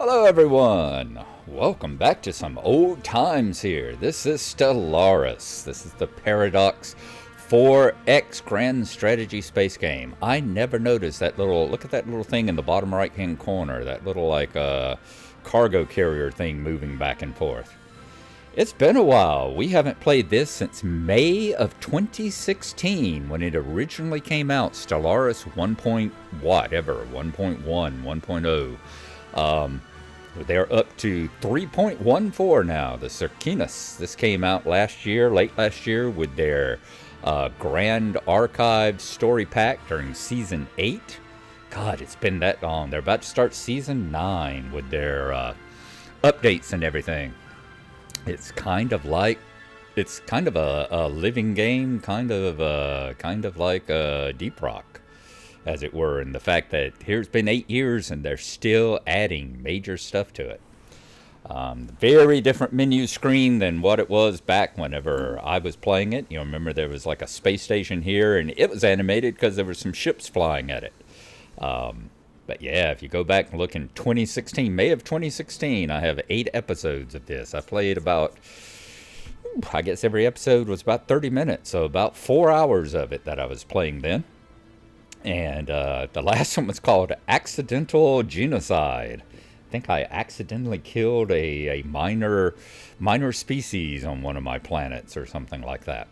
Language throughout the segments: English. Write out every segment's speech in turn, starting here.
Hello, everyone. Welcome back to some old times here. This is Stellaris. This is the Paradox 4X Grand Strategy Space Game. I never noticed that little, look at that little thing in the bottom right hand corner, that little cargo carrier thing moving back and forth. It's been a while. We haven't played this since May of 2016 when it originally came out, Stellaris 1. Whatever, 1.1, 1.0. They're up to 3.14 now, the Circinus. This came out late last year, with their Grand Archive story pack during Season 8. God, it's been that long. They're about to start Season 9 with their updates and everything. It's kind of like, it's kind of a living game, kind of like Deep Rock, as it were, and the fact that here's been 8 years and they're still adding major stuff to it. Very different menu screen than what it was back whenever I was playing it. You know, remember there was like a space station here, and it was animated because there were some ships flying at it. But yeah, if you go back and look in 2016, May of 2016, I have 8 episodes of this. I played about, I guess every episode was about 30 minutes, so about 4 hours of it that I was playing then. And the last one was called Accidental Genocide. I think I accidentally killed a minor species on one of my planets or something like that.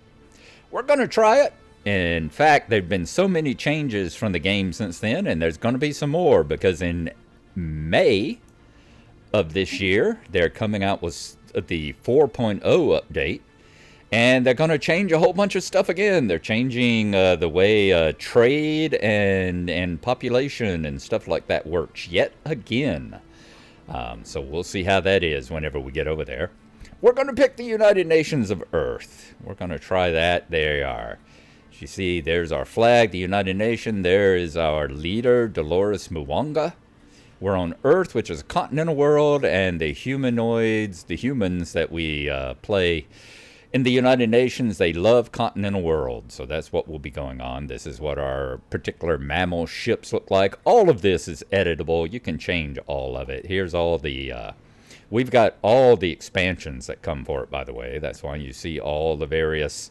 We're going to try it. In fact, there have been so many changes from the game since then, and there's going to be some more, because in May of this year, they're coming out with the 4.0 update. And they're going to change a whole bunch of stuff again. They're changing the way trade and population and stuff like that works yet again. So we'll see how that is whenever we get over there. We're going to pick the United Nations of Earth. We're going to try that. There you are. As you see, there's our flag, the United Nations. There is our leader, Dolores Mwanga. We're on Earth, which is a continental world, and the humanoids, the humans that we play in the United Nations, they love continental worlds, so that's what will be going on. This is what our particular mammal ships look like. All of this is editable. You can change all of it. Here's all the, we've got all the expansions that come for it, by the way. That's why you see all the various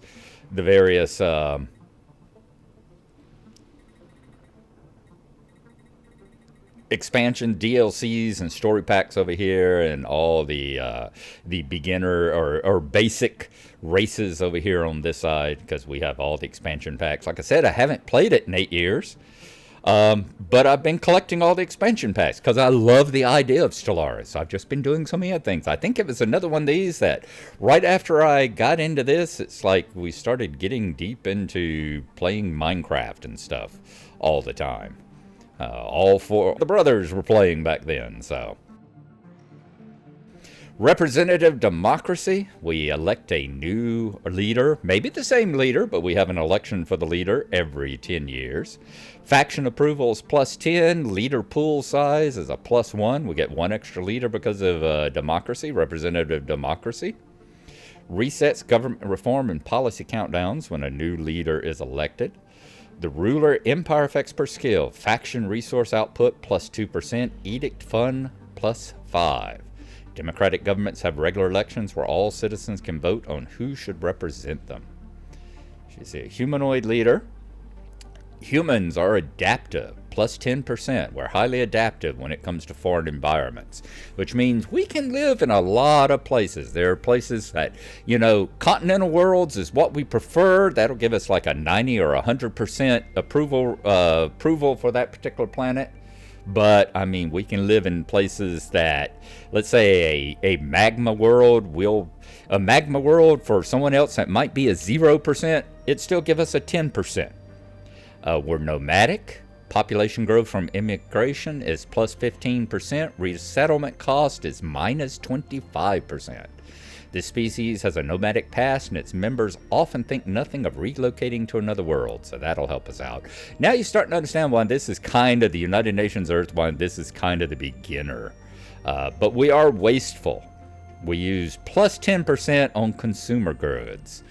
expansion DLCs and story packs over here, and all the beginner or basic races over here on this side, because we have all the expansion packs. Like I said, I haven't played it in 8 years, but I've been collecting all the expansion packs because I love the idea of Stellaris. I've just been doing so many other things. I think it was another one of these that right after I got into this, it's like we started getting deep into playing Minecraft and stuff all the time. All 4 the brothers were playing back then, so. Representative democracy. We elect a new leader, maybe the same leader, but we have an election for the leader every 10 years. Faction approval is +10. Leader pool size is a +1. We get 1 extra leader because of democracy, representative democracy. Resets government reform and policy countdowns when a new leader is elected. The ruler empire effects per skill. Faction resource output +2%. Edict fund +5. Democratic governments have regular elections where all citizens can vote on who should represent them. You see a humanoid leader. Humans are adaptive, +10%. We're highly adaptive when it comes to foreign environments, which means we can live in a lot of places. There are places that, you know, continental worlds is what we prefer. That'll give us like a 90 or 100% approval for that particular planet. But, I mean, we can live in places that, let's say a magma world, a magma world for someone else that might be a 0%, it'd still give us a 10%. We're nomadic. Population growth from immigration is +15%. Resettlement cost is -25%. This species has a nomadic past, and its members often think nothing of relocating to another world, so that'll help us out. Now you're starting to understand why this is kind of the United Nations Earth, why this is kind of the beginner. But we are wasteful. We use +10% on consumer goods.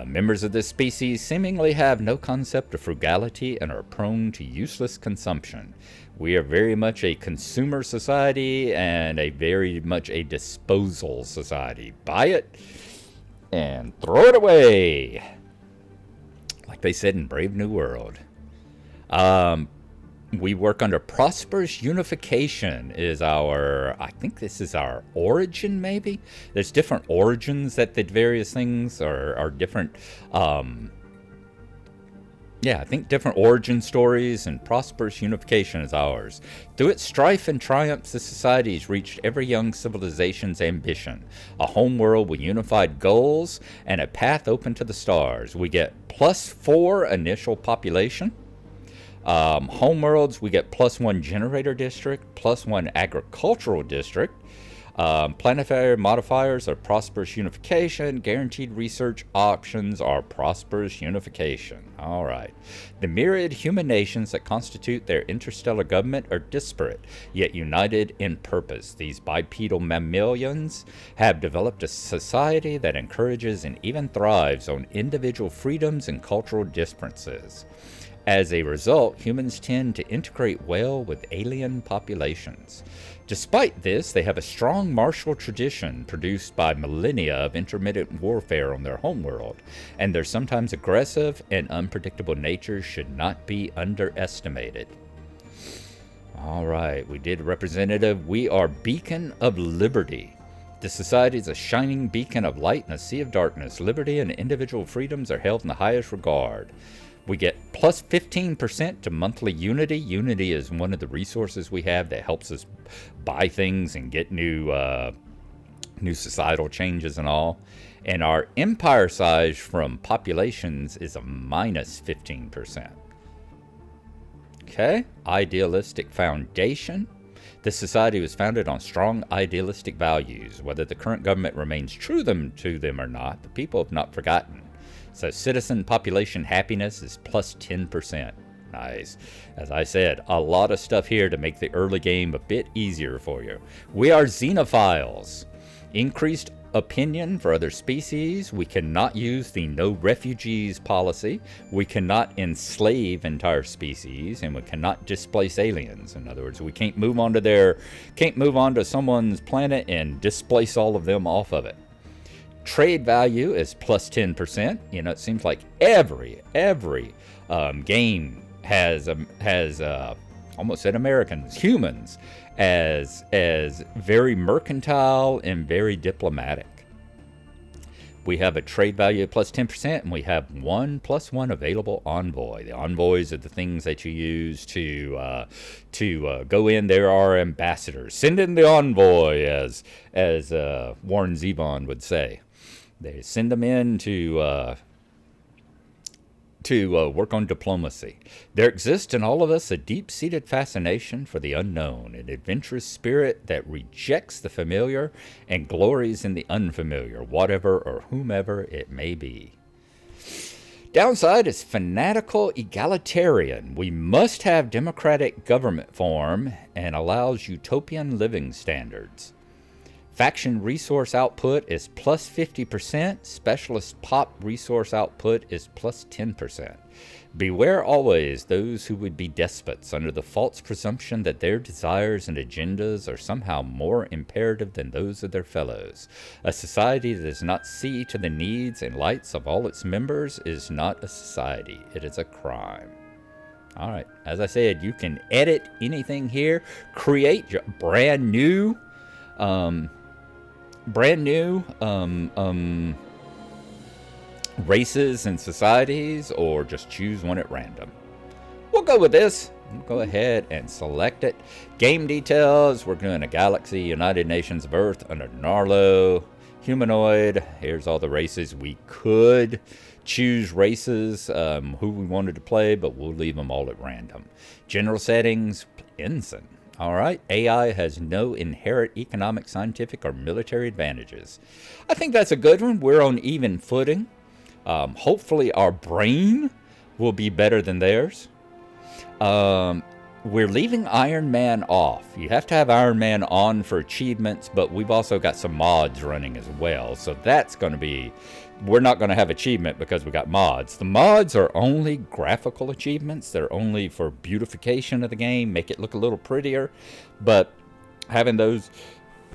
Members of this species seemingly have no concept of frugality and are prone to useless consumption. We are very much a consumer society and very much a disposal society. Buy it and throw it away, like they said in Brave New World. We work under prosperous unification is I think this is our origin, maybe? There's different origins that the various things are different. I think different origin stories, and prosperous unification is ours. Through its strife and triumphs, this society has reached every young civilization's ambition. A home world with unified goals and a path open to the stars. We get +4 initial population. Homeworlds, we get +1 generator district, +1 agricultural district. Planetary modifiers are prosperous unification. Guaranteed research options are prosperous unification. All right. The myriad human nations that constitute their interstellar government are disparate, yet united in purpose. These bipedal mammalians have developed a society that encourages and even thrives on individual freedoms and cultural differences. As a result, humans tend to integrate well with alien populations. Despite this, they have a strong martial tradition produced by millennia of intermittent warfare on their homeworld, and their sometimes aggressive and unpredictable nature should not be underestimated. All right, we did representative. We are Beacon of Liberty. This society is a shining beacon of light in a sea of darkness. Liberty and individual freedoms are held in the highest regard. We get +15% to monthly Unity. Unity is one of the resources we have that helps us buy things and get new societal changes and all. And our empire size from populations is a -15%. Okay, idealistic foundation. This society was founded on strong idealistic values. Whether the current government remains true to them or not, the people have not forgotten. So citizen population happiness is +10%. Nice. As I said, a lot of stuff here to make the early game a bit easier for you. We are xenophiles. Increased opinion for other species. We cannot use the no refugees policy. We cannot enslave entire species, and we cannot displace aliens. In other words, we can't move on to someone's planet and displace all of them off of it. Trade value is +10%. You know, it seems like every game has almost said Americans, humans, as very mercantile and very diplomatic. We have a trade value of +10%, and we have 1+1 available envoy. The envoys are the things that you use to go in. There are ambassadors. Send in the envoy, as Warren Zevon would say. They send them in to work on diplomacy. There exists in all of us a deep-seated fascination for the unknown, an adventurous spirit that rejects the familiar and glories in the unfamiliar, whatever or whomever it may be. Downside is fanatical egalitarian. We must have democratic government form and allows utopian living standards. Faction resource output is +50%. Specialist pop resource output is +10%. Beware always those who would be despots under the false presumption that their desires and agendas are somehow more imperative than those of their fellows. A society that does not see to the needs and lights of all its members is not a society. It is a crime. All right, as I said, you can edit anything here, create your brand new races and societies, or just choose one at random. We'll go with this. We'll go ahead and select it. Game details. We're doing a galaxy, United Nations of Earth under Narlo. Humanoid. Here's all the races. We could choose races who we wanted to play, but we'll leave them all at random. General settings. Ensign. All right, AI has no inherent economic, scientific, or military advantages. I think that's a good one. We're on even footing. Hopefully our brain will be better than theirs. We're leaving Iron Man off. You have to have Iron Man on for achievements, but we've also got some mods running as well. So that's going to be we're not going to have achievement because we got mods. The mods are only graphical achievements. They're only for beautification of the game, make it look a little prettier. But having those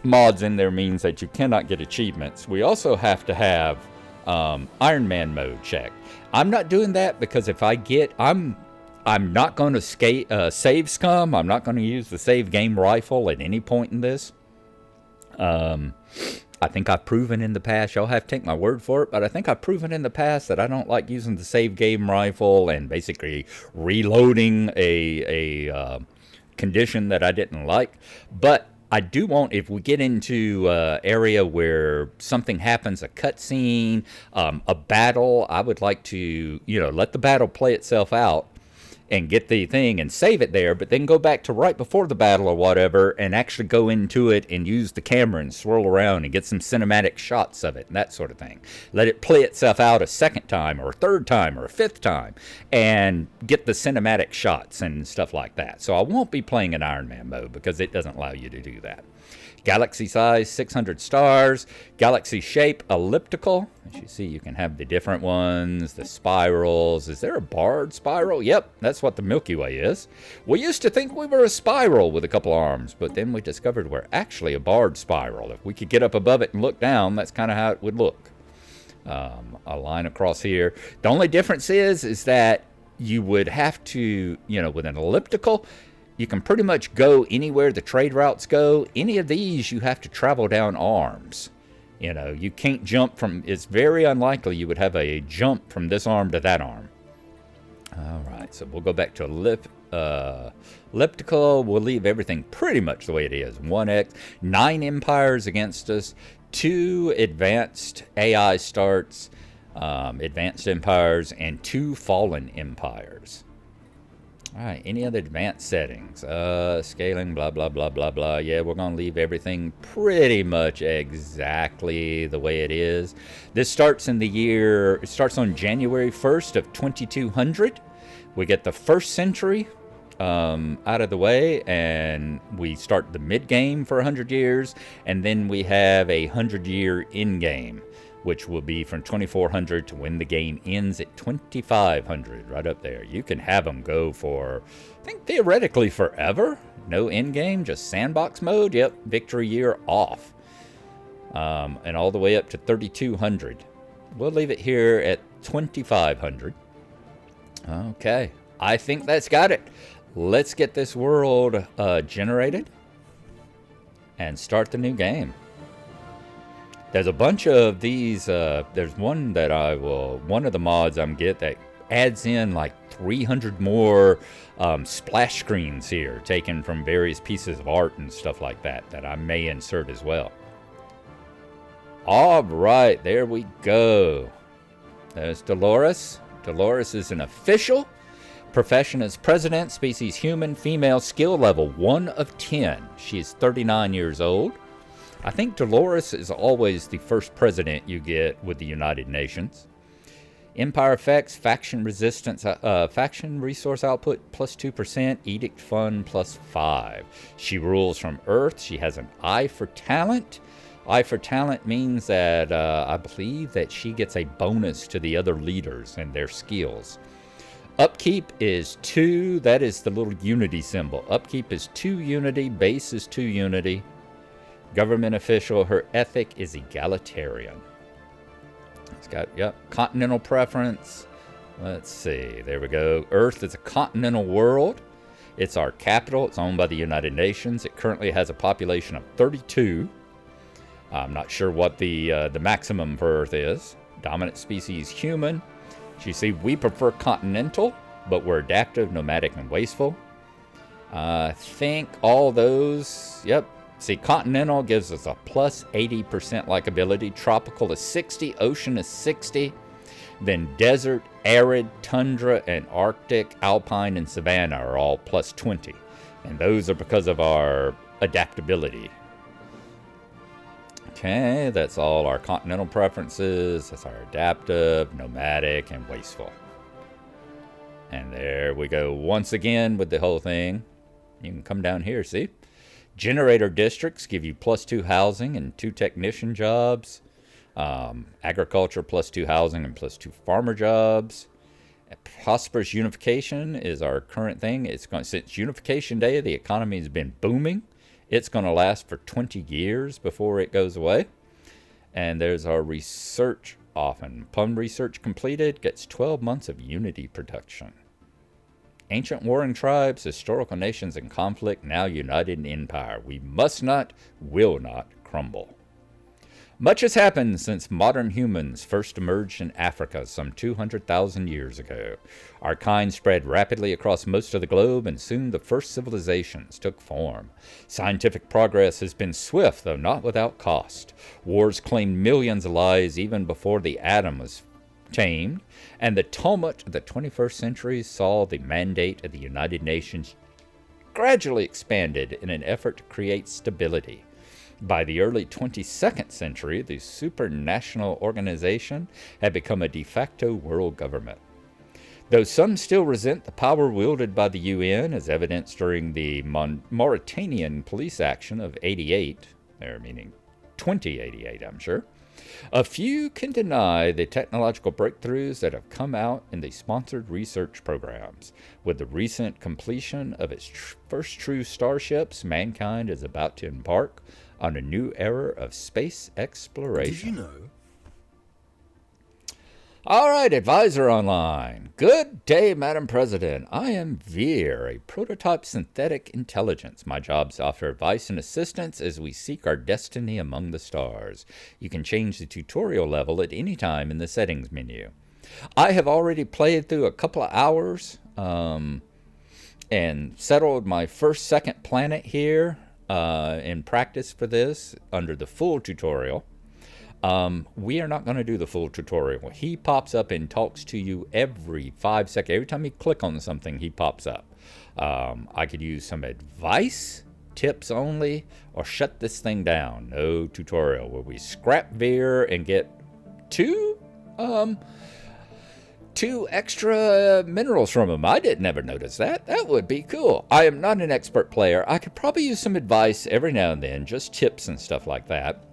mods in there means that you cannot get achievements. We also have to have Iron Man mode checked. I'm not doing that because if I get, I'm not going to save scum. I'm not going to use the save game rifle at any point in this. I think I've proven in the past, y'all have to take my word for it, but I think I've proven in the past that I don't like using the save game rifle and basically reloading a condition that I didn't like. But I do want, if we get into an area where something happens, a cutscene, a battle, I would like to, let the battle play itself out and get the thing and save it there, but then go back to right before the battle or whatever and actually go into it and use the camera and swirl around and get some cinematic shots of it and that sort of thing. Let it play itself out a second time or a third time or a fifth time and get the cinematic shots and stuff like that. So I won't be playing in Iron Man mode because it doesn't allow you to do that. Galaxy size, 600 stars. Galaxy shape, elliptical. As you see, you can have the different ones, the spirals. Is there a barred spiral? Yep, that's what the Milky Way is. We used to think we were a spiral with a couple arms, but then we discovered we're actually a barred spiral. If we could get up above it and look down, that's kind of how it would look. A line across here. The only difference is that you would have to, with an elliptical, you can pretty much go anywhere the trade routes go. Any of these, you have to travel down arms. You can't jump from, it's very unlikely you would have a jump from this arm to that arm. All right, so we'll go back to elliptical. We'll leave everything pretty much the way it is. 1x, 9 empires against us, 2 advanced AI starts, advanced empires, and 2 fallen empires. All right, any other advanced settings? Scaling, blah, blah, blah, blah, blah. Yeah, we're going to leave everything pretty much exactly the way it is. This starts in the year, it starts on January 1st of 2200. We get the first century out of the way, and we start the mid-game for 100 years, and then we have a 100-year in-game, which will be from 2400 to when the game ends at 2500, right up there. You can have them go for, I think, theoretically forever. No end game, just sandbox mode. Yep, victory year off. And all the way up to 3200. We'll leave it here at 2500. Okay, I think that's got it. Let's get this world generated and start the new game. There's a bunch of these, there's one that one of the mods I'm get that adds in like 300 more splash screens here, taken from various pieces of art and stuff like that, that I may insert as well. All right, there we go. There's Stellaris. Stellaris is an official. Profession is president, species human, female, skill level 1 of 10. She is 39 years old. I think Dolores is always the first president you get with the United Nations. Empire effects, faction resistance, faction resource output plus 2%, edict fund plus 5. She rules from Earth. She has an eye for talent. Eye for talent means that I believe that she gets a bonus to the other leaders and their skills. Upkeep is 2. That is the little unity symbol. Upkeep is 2 unity. Base is 2 unity. Government official, her ethic is egalitarian. It's got, continental preference. Let's see, there we go. Earth is a continental world. It's our capital. It's owned by the United Nations. It currently has a population of 32. I'm not sure what the maximum for Earth is. Dominant species, human. So you see, we prefer continental, but we're adaptive, nomadic, and wasteful. I think all those, See, continental gives us a plus 80% likability. Tropical is 60. Ocean is 60. Then desert, arid, tundra, and Arctic, alpine, and savanna are all plus 20. And those are because of our adaptability. Okay, that's all our continental preferences. That's our adaptive, nomadic, and wasteful. And there we go once again with the whole thing. You can come down here, see? Generator districts give you plus 2 housing and 2 technician jobs. Agriculture +2 housing and +2 farmer jobs. Prosperous unification is our current thing. Since Unification Day, the economy has been booming. It's going to last for 20 years before it goes away. And there's our research often. Plum research completed gets 12 months of unity production. Ancient warring tribes, historical nations in conflict, now united in empire. We must not, will not crumble. Much has happened since modern humans first emerged in Africa some 200,000 years ago. Our kind spread rapidly across most of the globe, and soon the first civilizations took form. Scientific progress has been swift, though not without cost. Wars claimed millions of lives even before the atom was tamed, and the tumult of the 21st century saw the mandate of the United Nations gradually expanded in an effort to create stability. By the early 22nd century, the supranational organization had become a de facto world government. Though some still resent the power wielded by the UN, as evidenced during the Mauritanian police action of '88, there meaning 2088, I'm sure, a few can deny the technological breakthroughs that have come out in the sponsored research programs. With the recent completion of its first true starships, mankind is about to embark on a new era of space exploration. Did you know? All right, Advisor Online. Good day, Madam President. I am Veer, a prototype synthetic intelligence. My job is to offer advice and assistance as we seek our destiny among the stars. You can change the tutorial level at any time in the settings menu. I have already played through a couple of hours and settled my second planet here in practice for this under the full tutorial. We are not going to do the full tutorial. He pops up and talks to you every 5 seconds. Every time you click on something, he pops up. I could use some advice, tips only, or shut this thing down. No tutorial. Where we scrap Veer and get two extra minerals from him. I didn't ever notice that. That would be cool. I am not an expert player. I could probably use some advice every now and then, just tips and stuff like that.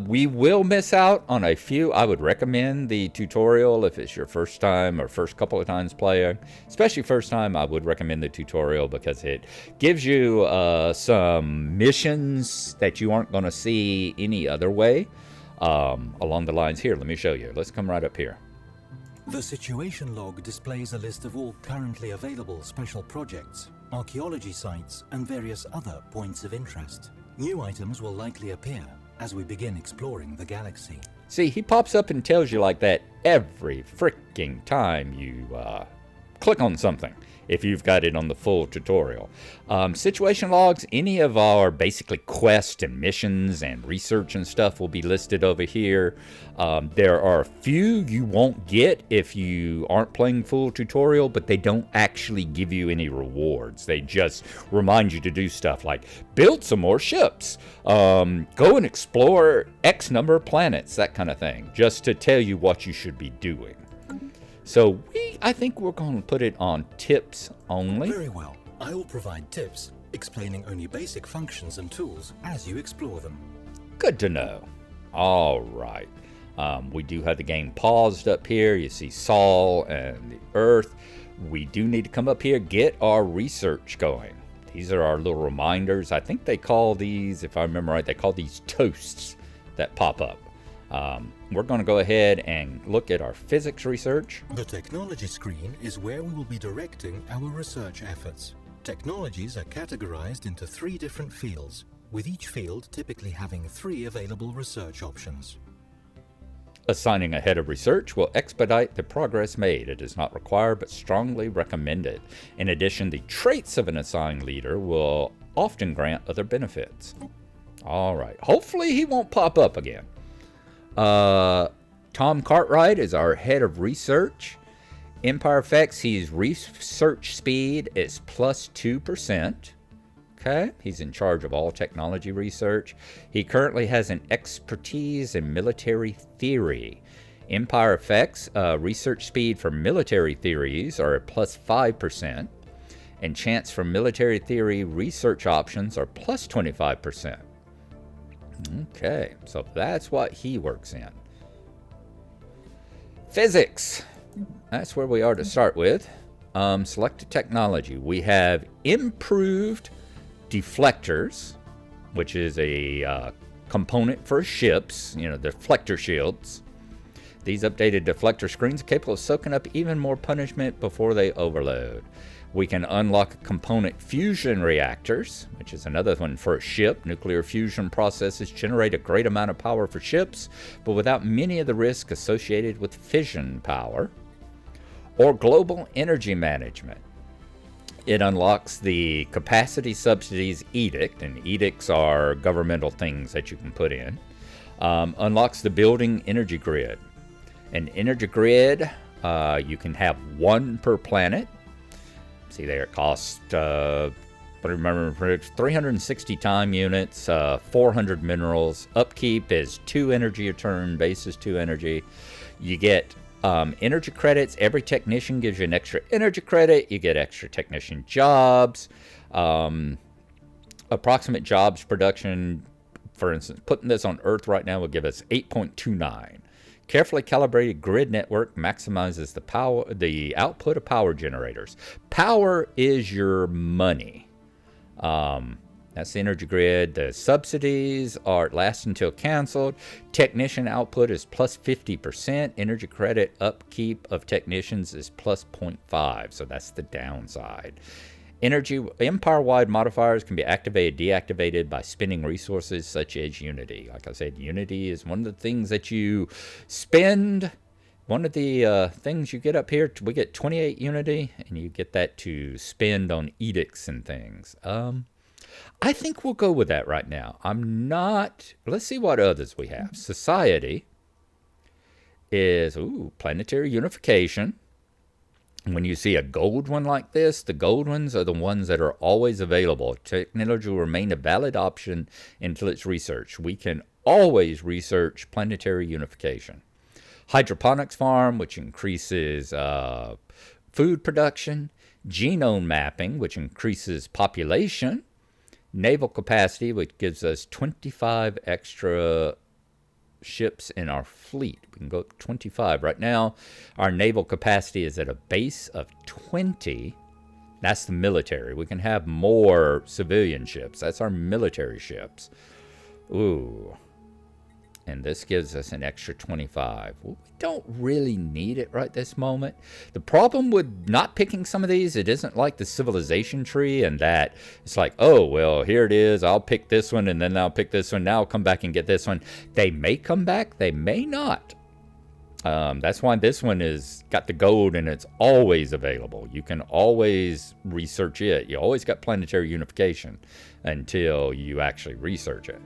We will miss out on a few. I would recommend the tutorial if it's your first time or first couple of times playing. Especially first time, I would recommend the tutorial because it gives you some missions that you aren't going to see any other way along the lines here. Let me show you. Let's come right up here. The situation log displays a list of all currently available special projects, archaeology sites, and various other points of interest. New items will likely appear as we begin exploring the galaxy. See, he pops up and tells you like that every freaking time you click on something, if you've got it on the full tutorial. Situation logs, any of our basically quests and missions and research and stuff will be listed over here. There are a few you won't get if you aren't playing full tutorial, but they don't actually give you any rewards. They just remind you to do stuff like build some more ships, go and explore X number of planets, that kind of thing, just to tell you what you should be doing. So I think we're going to put it on tips only. Very well. I will provide tips explaining only basic functions and tools as you explore them. Good to know. All right. We do have the game paused up here. You see Sol and the Earth. We do need to come up here, get our research going. These are our little reminders. I think they call these, if I remember right, they call these toasts that pop up. We're going to go ahead and look at our physics research. The technology screen is where we will be directing our research efforts. Technologies are categorized into 3 different fields, with each field typically having 3 available research options. Assigning a head of research will expedite the progress made. It is not required but strongly recommended. In addition, the traits of an assigned leader will often grant other benefits. All right. Hopefully he won't pop up again. Tom Cartwright is our head of research. Empire Effects, his research speed is +2%. Okay, he's in charge of all technology research. He currently has an expertise in military theory. Empire Effects, research speed for military theories are at +5%. And chance for military theory research options are +25%. Okay, so that's what he works in. Physics. That's where we are to start with. Select a technology. We have improved deflectors, which is a component for ships, deflector shields. These updated deflector screens are capable of soaking up even more punishment before they overload. We can unlock component fusion reactors, which is another one for a ship. Nuclear fusion processes generate a great amount of power for ships, but without many of the risks associated with fission power. Or global energy management. It unlocks the capacity subsidies edict, and edicts are governmental things that you can put in. Unlocks the building energy grid. An energy grid, you can have one per planet. See there, it costs, remember, 360 time units, 400 minerals. Upkeep is 2 energy a turn, base is 2 energy. You get energy credits. Every technician gives you an extra energy credit. You get extra technician jobs. Approximate jobs production, for instance, putting this on Earth right now will give us 8.29. Carefully calibrated grid network maximizes the output of power generators. Power is your money. That's the energy grid. The subsidies are last until canceled. Technician output is plus 50%. Energy credit upkeep of technicians is plus 0.5. So that's the downside. Energy empire-wide modifiers can be activated, deactivated by spending resources such as Unity. Like I said, Unity is one of the things that you spend. One of the things you get up here, we get 28 Unity, and you get that to spend on edicts and things. I think we'll go with that right now. Let's see what others we have. Society is, planetary unification. When you see a gold one like this, the gold ones are the ones that are always available. Technology will remain a valid option until it's researched. We can always research planetary unification. Hydroponics farm, which increases food production. Genome mapping, which increases population. Naval capacity, which gives us 25 extra ships in our fleet. We can go up to 25. Right now, our naval capacity is at a base of 20. That's the military. We can have more civilian ships. That's our military ships. Ooh. And this gives us an extra 25. Well, we don't really need it right this moment. The problem with not picking some of these, it isn't like the civilization tree and that it's like, oh, well, here it is. I'll pick this one and then I'll pick this one. Now I'll come back and get this one. They may come back. They may not. That's why this one is got the gold and it's always available. You can always research it. You always got planetary unification until you actually research it.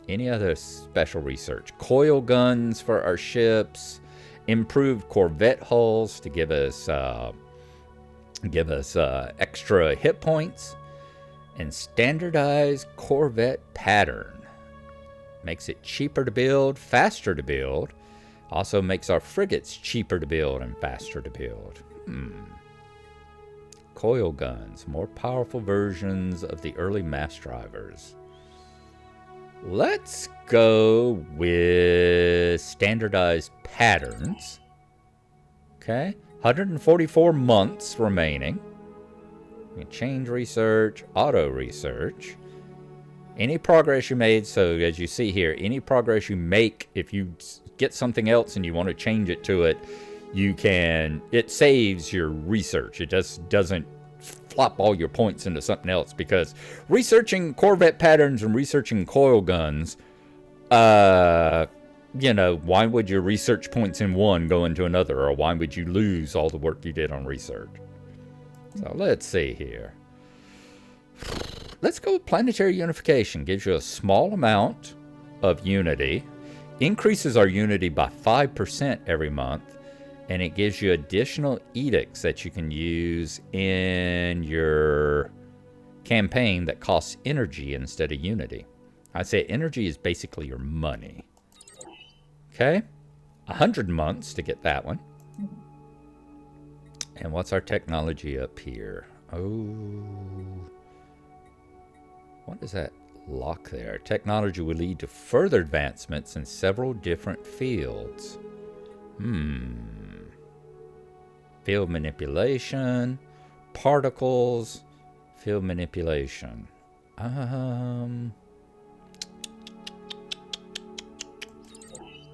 Any other special research? Coil guns for our ships, improved Corvette hulls to give us extra hit points, and standardized Corvette pattern. Makes it cheaper to build, faster to build. Also makes our frigates cheaper to build and faster to build. Coil guns, more powerful versions of the early mass drivers. Let's go with standardized patterns. Okay, 144 months remaining. We can change research, auto research. Any progress you made, so as you see here, any progress you make, if you get something else and you want to change it to it, it saves your research. It just doesn't flop all your points into something else, because researching Corvette patterns and researching coil guns, why would your research points in one go into another, or why would you lose all the work you did on research? So let's see here. Let's go with planetary unification. Gives you a small amount of unity, increases our unity by 5% every month, and it gives you additional edicts that you can use in your campaign that costs energy instead of unity. I say energy is basically your money. Okay? 100 months to get that one. And what's our technology up here? Oh. What is that lock there? Technology will lead to further advancements in several different fields. Field manipulation, particles, field manipulation.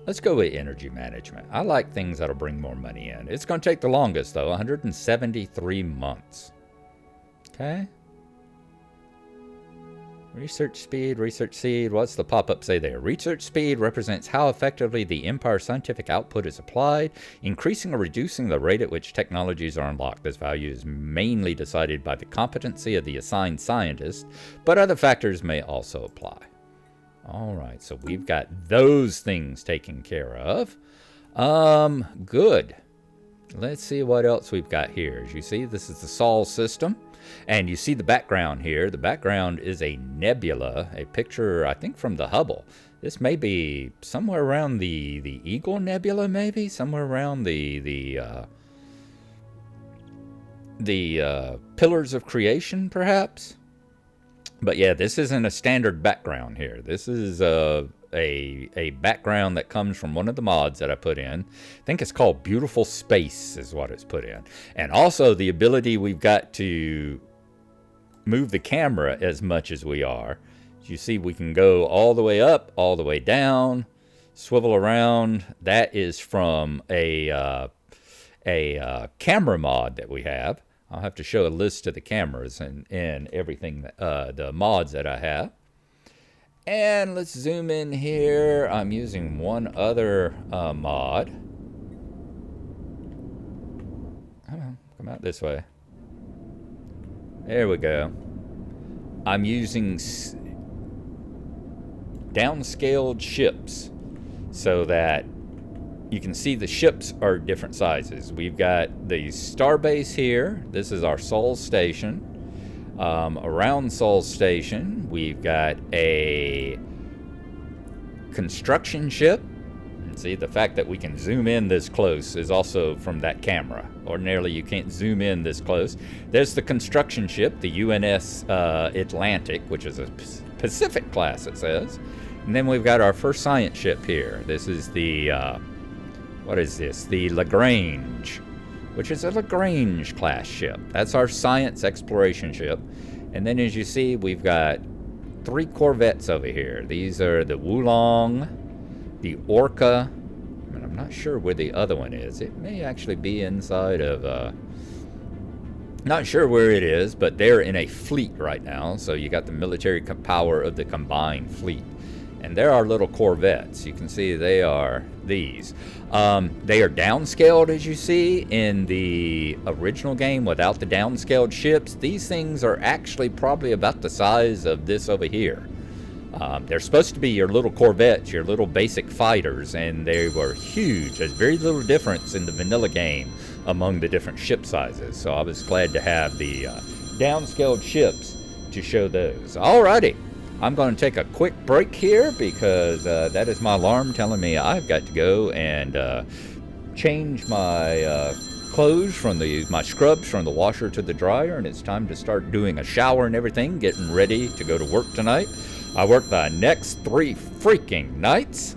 Let's go with energy management. I like things that'll bring more money in. It's going to take the longest, though, 173 months. Okay. Research speed, research seed. What's the pop-up say there? Research speed represents how effectively the Empire's scientific output is applied, increasing or reducing the rate at which technologies are unlocked. This value is mainly decided by the competency of the assigned scientist, but other factors may also apply. All right, so we've got those things taken care of. Good. Let's see what else we've got here. As you see, this is the Sol system. And you see the background here. The background is a nebula, a picture, I think, from the Hubble. This may be somewhere around the Eagle Nebula, maybe? Somewhere around the Pillars of Creation, perhaps? But yeah, this isn't a standard background here. This is a background that comes from one of the mods that I put in. I think it's called Beautiful Space is what it's put in. And also the ability we've got to move the camera as much as we are. As you see, we can go all the way up, all the way down, swivel around. That is from a camera mod that we have. I'll have to show a list of the cameras and everything, the mods that I have. And let's zoom in here. I'm using one other mod. Come out this way. There we go. I'm using downscaled ships so that you can see the ships are different sizes. We've got the starbase here. This is our Sol station. Around Sol station, we've got a construction ship. And see, the fact that we can zoom in this close is also from that camera. Ordinarily, you can't zoom in this close. There's the construction ship, the UNS Atlantic, which is a Pacific class, it says. And then we've got our first science ship here. This is the, what is this? The Lagrange, which is a Lagrange class ship. That's our science exploration ship. And then as you see, we've got 3 corvettes over here. These are the Wulong, the Orca, and I'm not sure where the other one is. It may actually be inside of, not sure where it is, but they're in a fleet right now. So you got the military power of the combined fleet. And there are little corvettes. You can see they are these. They are downscaled, as you see, in the original game without the downscaled ships. These things are actually probably about the size of this over here. They're supposed to be your little corvettes, your little basic fighters, and they were huge. There's very little difference in the vanilla game among the different ship sizes. So I was glad to have the downscaled ships to show those. Alrighty. I'm going to take a quick break here because that is my alarm telling me I've got to go and change my clothes from my scrubs from the washer to the dryer, and it's time to start doing a shower and everything, getting ready to go to work tonight. I work the next 3 freaking nights,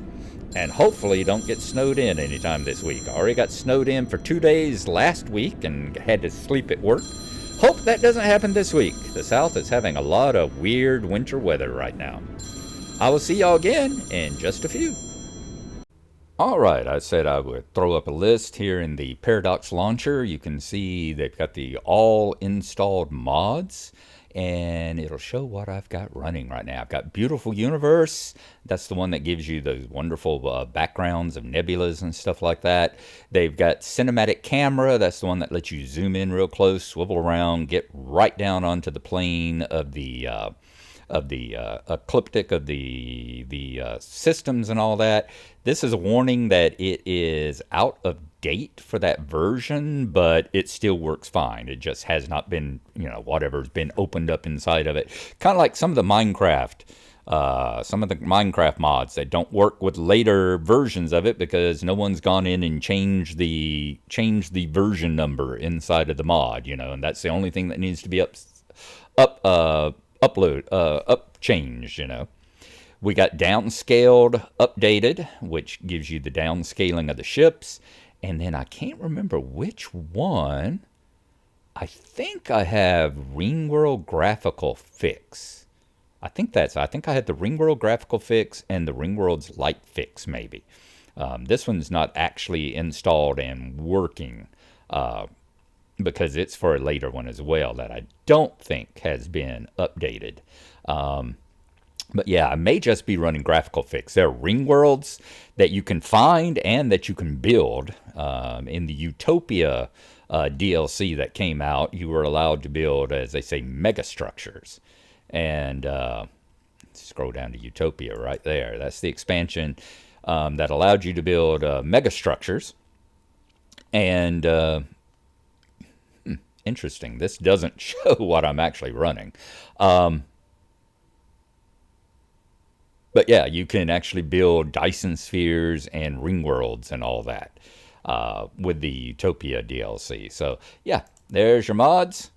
and hopefully don't get snowed in anytime this week. I already got snowed in for 2 days last week and had to sleep at work. Hope that doesn't happen this week. The South is having a lot of weird winter weather right now. I will see y'all again in just a few. Alright, I said I would throw up a list here in the Paradox Launcher. You can see they've got the all installed mods, and it'll show what I've got running right now. I've got Beautiful Universe. That's the one that gives you those wonderful backgrounds of nebulas and stuff like that. They've got Cinematic Camera. That's the one that lets you zoom in real close, swivel around, get right down onto the plane of the ecliptic of the systems and all that. This is a warning that it is out of date for that version, but it still works fine. It just has not been, whatever's been opened up inside of it. Kind of like some of the Minecraft mods that don't work with later versions of it because no one's gone in and changed the version number inside of the mod, and that's the only thing that needs to be changed. We got downscaled, updated, which gives you the downscaling of the ships. And then I can't remember which one. I think I have Ringworld Graphical Fix. I think I had the Ringworld Graphical Fix and the Ringworld's Light Fix, maybe. This one's not actually installed and working because it's for a later one as well that I don't think has been updated. But yeah, I may just be running Graphical Fix. There are ring worlds that you can find and that you can build. In the Utopia DLC that came out, you were allowed to build, as they say, mega structures. And scroll down to Utopia right there. That's the expansion that allowed you to build mega structures. And interesting, this doesn't show what I'm actually running. But yeah, you can actually build Dyson spheres and ring worlds and all that with the Utopia DLC. So yeah, there's your mods.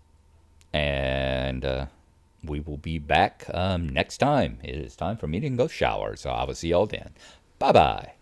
And we will be back next time. It is time for me to go shower. So I will see y'all then. Bye-bye.